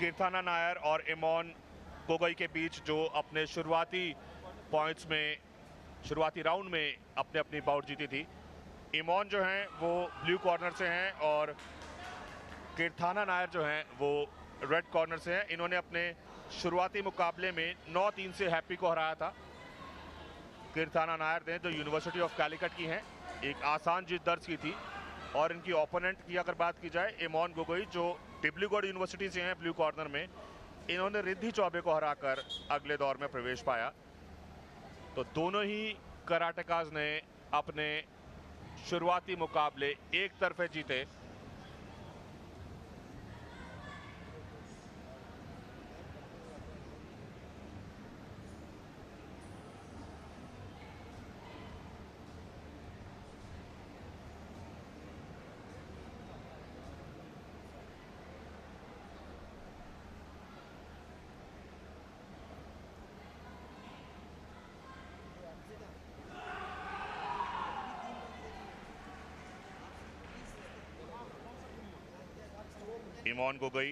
कीर्थाना नायर और इमोन गोगोई के बीच जो अपने शुरुआती राउंड में अपने अपनी बाउट जीती थी। इमोन जो हैं वो ब्लू कॉर्नर से हैं और कीर्थाना नायर जो हैं वो रेड कॉर्नर से हैं। इन्होंने अपने शुरुआती मुकाबले में 9-3 से हैप्पी को हराया था। कीर्थाना नायर ने जो यूनिवर्सिटी ऑफ कैलिकट की हैं एक आसान जीत दर्ज की थी और इनकी ओपोनेंट की अगर बात की जाए इमोन गोगोई जो डिब्रूगढ़ यूनिवर्सिटी से हैं ब्लू कॉर्नर में, इन्होंने रिद्धि चौबे को हराकर अगले दौर में प्रवेश पाया। तो दोनों ही कराटेकाज ने अपने शुरुआती मुकाबले एक तरफे जीते। इमोन गोगोई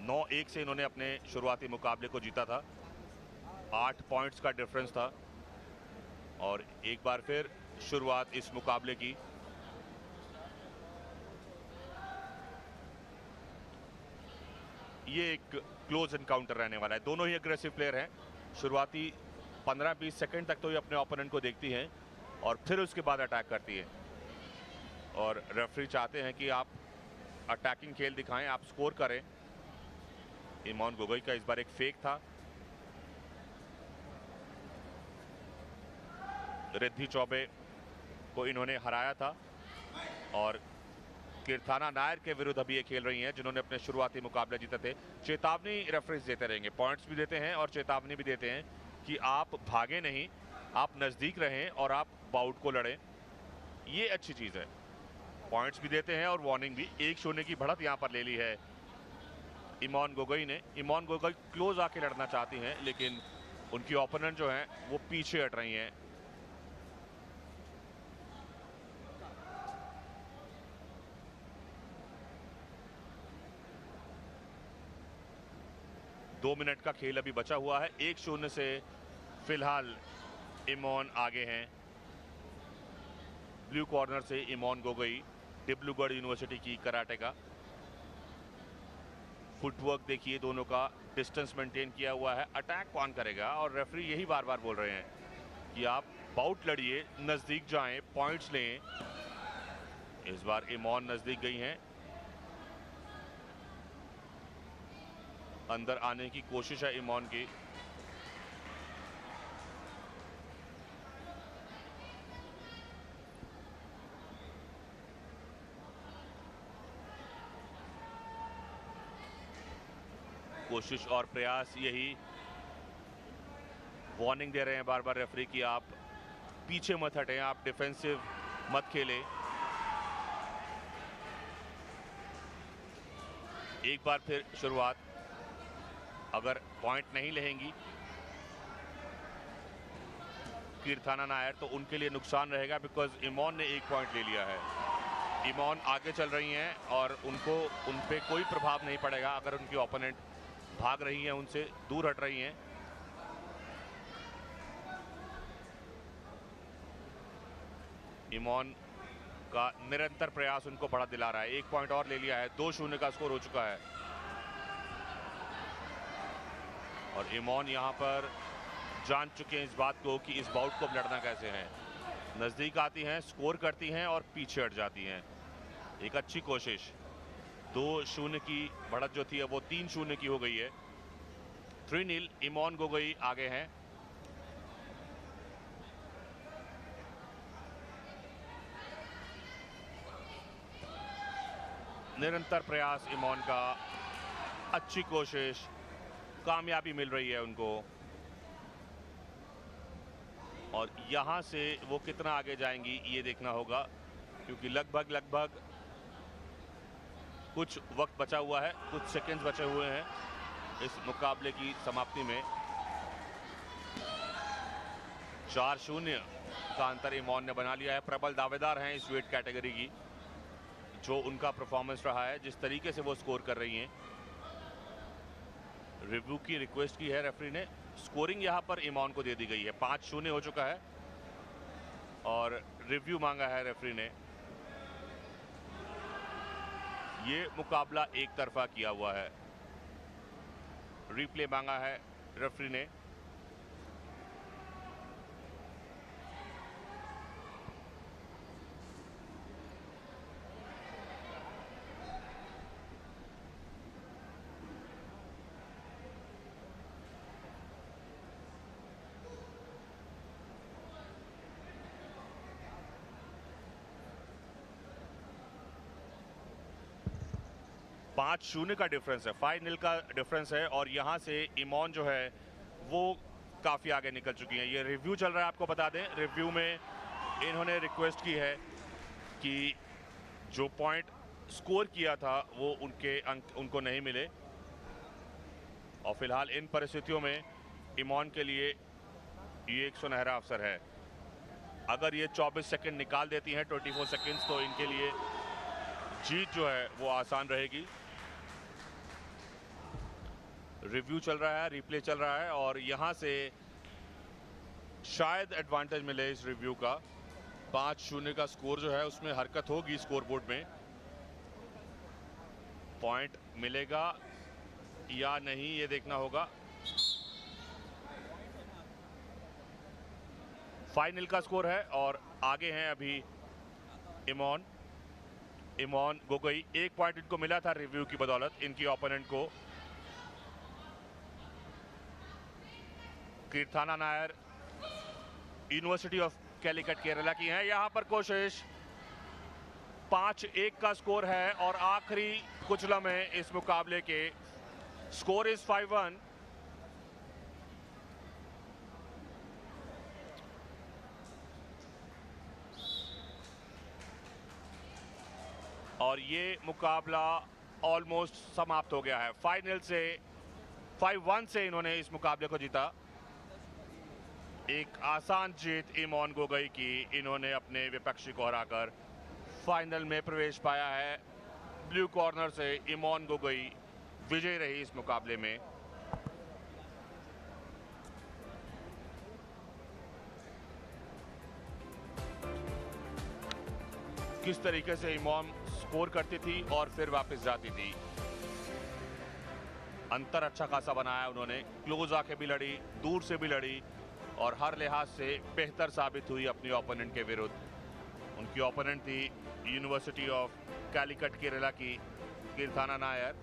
9-1 से इन्होंने अपने शुरुआती मुकाबले को जीता था। 8 पॉइंट्स का डिफरेंस था और एक बार फिर शुरुआत इस मुकाबले की। ये एक क्लोज एनकाउंटर रहने वाला है। दोनों ही अग्रेसिव प्लेयर हैं। शुरुआती 15-20 सेकंड तक तो ये अपने ओपोनेंट को देखती हैं और फिर उसके बाद अटैक करती है और रेफरी चाहते हैं कि आप अटैकिंग खेल दिखाएं, आप स्कोर करें। इमोन गोगोई का इस बार एक फेक था। रिद्धि चौबे को इन्होंने हराया था और कीर्थाना नायर के विरुद्ध अभी ये खेल रही हैं जिन्होंने अपने शुरुआती मुकाबले जीते थे। चेतावनी रेफरीज देते रहेंगे, पॉइंट्स भी देते हैं और चेतावनी भी देते हैं कि आप भागे नहीं, आप नजदीक रहें और आप बाउट को लड़ें। ये अच्छी चीज है। पॉइंट्स भी देते हैं और वार्निंग भी। 1-0 की बढ़त यहां पर ले ली है इमोन गोगोई ने। इमोन गोगोई क्लोज आके लड़ना चाहती हैं लेकिन उनकी ओपोनेंट जो हैं वो पीछे हट रही हैं। दो मिनट का खेल अभी बचा हुआ है। 1-0 से फिलहाल इमोन आगे हैं। ब्लू कॉर्नर से इमोन गोगोई, डिब्रूगढ़ यूनिवर्सिटी की कराटे का। फुटवर्क देखिए दोनों का, डिस्टेंस मेंटेन किया हुआ है। अटैक कौन करेगा? और रेफरी यही बार बार बोल रहे हैं कि आप बाउट लड़िए, नजदीक जाएं, पॉइंट्स लें। इस बार इमोन नजदीक गई हैं, अंदर आने की कोशिश है इमोन की। कोशिश और प्रयास यही। वार्निंग दे रहे हैं बार बार रेफरी कि आप पीछे मत हटें, आप डिफेंसिव मत खेलें। एक बार फिर शुरुआत, अगर पॉइंट नहीं लेंगी कीर्थाना नायर तो उनके लिए नुकसान रहेगा बिकॉज इमोन ने 1 पॉइंट ले लिया है। इमोन आगे चल रही हैं और उन पे कोई प्रभाव नहीं पड़ेगा अगर उनकी ओपोनेंट भाग रही हैं, उनसे दूर हट रही हैं। इमोन का निरंतर प्रयास उनको बढ़ा दिला रहा है। 1 पॉइंट और ले लिया है। 2-0 का स्कोर हो चुका है और इमोन यहां पर जान चुके हैं इस बात को कि इस बाउट को लड़ना कैसे है। नजदीक आती हैं, स्कोर करती हैं और पीछे हट जाती हैं। एक अच्छी कोशिश। 2-0 की बढ़त जो थी अब वो 3-0 की हो गई है। 3-0 इमोन गोगोई आगे हैं। निरंतर प्रयास इमोन का, अच्छी कोशिश, कामयाबी मिल रही है उनको और यहां से वो कितना आगे जाएंगी ये देखना होगा क्योंकि लगभग कुछ वक्त बचा हुआ है, कुछ सेकंड्स बचे हुए हैं इस मुकाबले की समाप्ति में। 4-0 का अंतर इमोन ने बना लिया है। प्रबल दावेदार हैं इस वेट कैटेगरी की। जो उनका परफॉर्मेंस रहा है, जिस तरीके से वो स्कोर कर रही हैं, रिव्यू की रिक्वेस्ट की है रेफरी ने। स्कोरिंग यहां पर इमॉन को दे दी गई है। 5-0 हो चुका है और रिव्यू मांगा है रेफरी ने। ये मुकाबला एक तरफा किया हुआ है। रिप्ले मांगा है रेफरी ने। पांच 5-0 का डिफरेंस है, 5-0 का डिफरेंस है और यहां से इमॉन जो है वो काफी आगे निकल चुकी हैं। ये रिव्यू चल रहा है, आपको बता दें। रिव्यू में इन्होंने रिक्वेस्ट की है कि जो पॉइंट स्कोर किया था वो उनके अंक उनको नहीं मिले और फिलहाल इन परिस्थितियों में इमॉन के लिए ये एक सुनहरा अवसर है। अगर ये 24 सेकंड निकाल देती हैं, 24 सेकंड्स, तो इनके लिए जीत जो है वो आसान रहेगी। रिव्यू चल रहा है, रिप्ले चल रहा है और यहां से शायद एडवांटेज मिले इस रिव्यू का। 5-0 का स्कोर जो है उसमें हरकत होगी स्कोरबोर्ड में। पॉइंट मिलेगा या नहीं ये देखना होगा। फाइनल का स्कोर है और आगे हैं अभी इमॉन गोगोई। 1 पॉइंट इनको मिला था रिव्यू की बदौलत इनकी ओपोनेंट को। कीर्थाना नायर यूनिवर्सिटी ऑफ कैलिकट केरला की हैं। यहां पर कोशिश। 5-1 का स्कोर है और आखिरी कुछ लम्हे इस मुकाबले के। Score is 5-1। और ये मुकाबला ऑलमोस्ट समाप्त हो गया है। फाइनल से 5-1 से इन्होंने इस मुकाबले को जीता। एक आसान जीत इमॉन गोगोई की। इन्होंने अपने विपक्षी को हराकर फाइनल में प्रवेश पाया है। ब्लू कॉर्नर से इमॉन गोगोई विजयी रही इस मुकाबले में। किस तरीके से इमॉन स्कोर करती थी और फिर वापस जाती थी। अंतर अच्छा खासा बनाया उन्होंने। क्लोज आके भी लड़ी, दूर से भी लड़ी और हर लिहाज से बेहतर साबित हुई अपनी ओपोनेंट के विरुद्ध। उनकी ओपोनेंट थी यूनिवर्सिटी ऑफ कैलिकट केरला की कीर्थाना नायर।